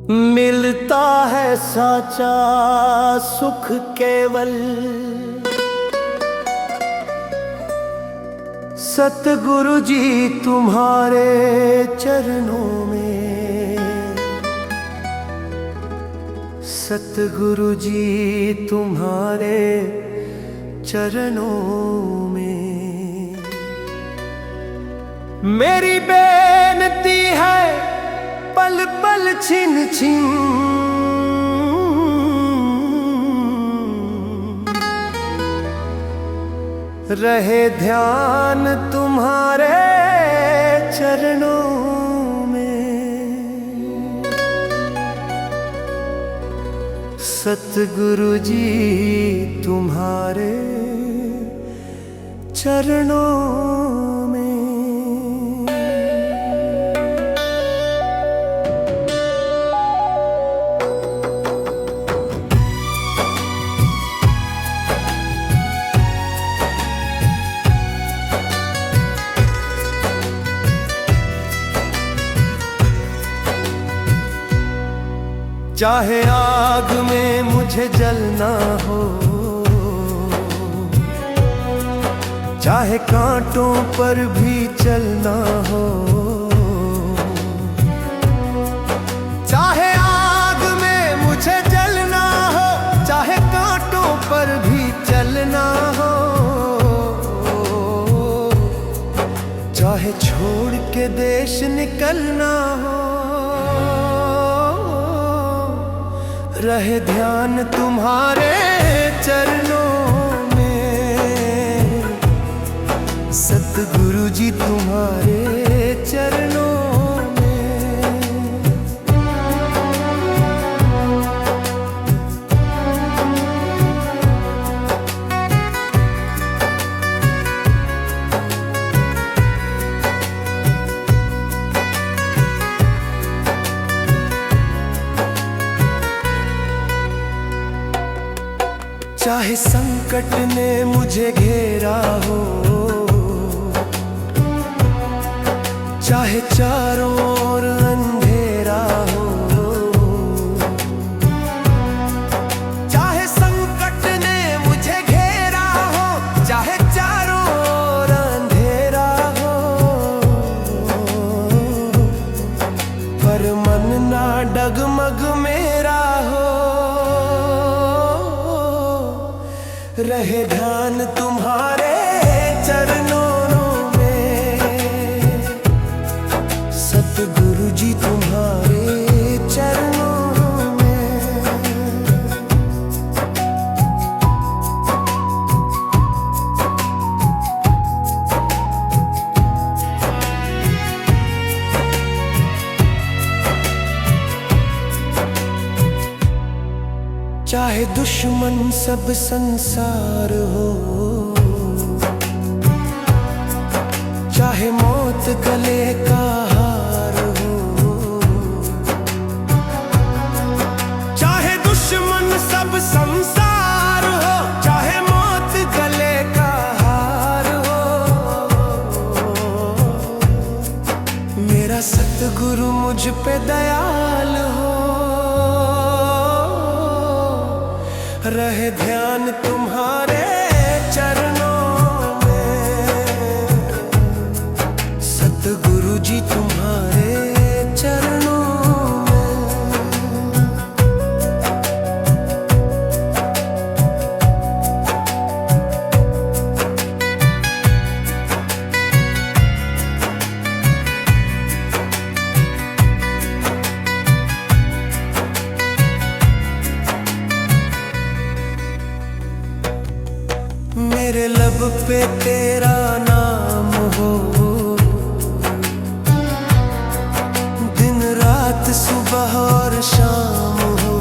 मिलता है साचा सुख केवल सतगुरु जी तुम्हारे चरणों में। सतगुरु जी तुम्हारे चरणों में। मेरी बेनती है पल पल छिन छिन रहे ध्यान तुम्हारे चरणों में। सतगुरु जी तुम्हारे चरणों में। चाहे आग में मुझे जलना हो, चाहे कांटों पर भी चलना हो। चाहे आग में मुझे जलना हो, चाहे कांटों पर भी चलना हो। चाहे छोड़ के देश निकलना हो, रहे ध्यान तुम्हारे चरणों में। सतगुरु जी तुम्हारे चरणों में। चाहे संकट ने मुझे घेरा हो, चाहे चारों ओर अंधेरा हो। चाहे संकट ने मुझे घेरा हो, चाहे चारों ओर अंधेरा हो। पर मन ना डगमग मेरा हो, रहे ध्यान तुम्हारे चरणों में। सतगुरु जी तुम्हारे चरणों में। चाहे दुश्मन सब संसार हो, चाहे मौत गले का हार हो। चाहे दुश्मन सब संसार हो, चाहे मौत गले का हार हो। मेरा सतगुरु मुझ पे दयाल हो, रहे ध्यान तुम्हारे चरणों में। सतगुरु जी तुम्हारे चरणों में। मेरे लब पे तेरा नाम हो, दिन रात सुबह और शाम हो।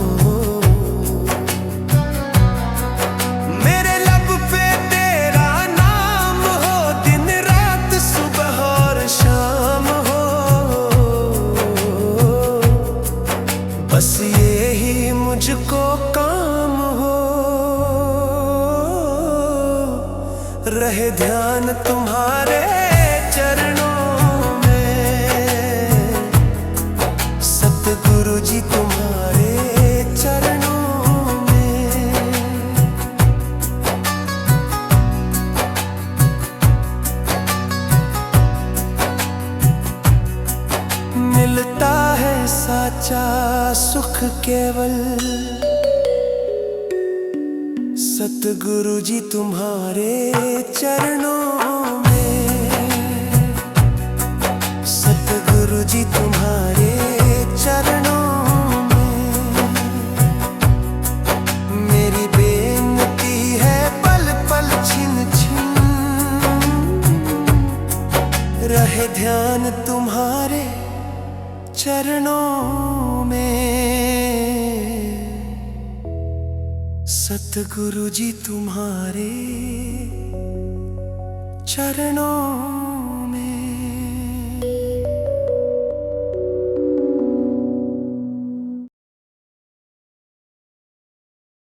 मेरे लब पे तेरा नाम हो, दिन रात सुबह और शाम हो। बस ये ही मुझको काम हो, रहे ध्यान तुम्हारे चरणों में। सत सतगुरु जी तुम्हारे चरणों में। मिलता है साचा सुख केवल सतगुरु जी तुम्हारे चरणों में। सतगुरु जी तुम्हारे चरणों में। मेरी बेनती है पल पल छिन छिन रहे ध्यान तुम्हारे चरणों में। सतगुरु जी तुम्हारे चरणों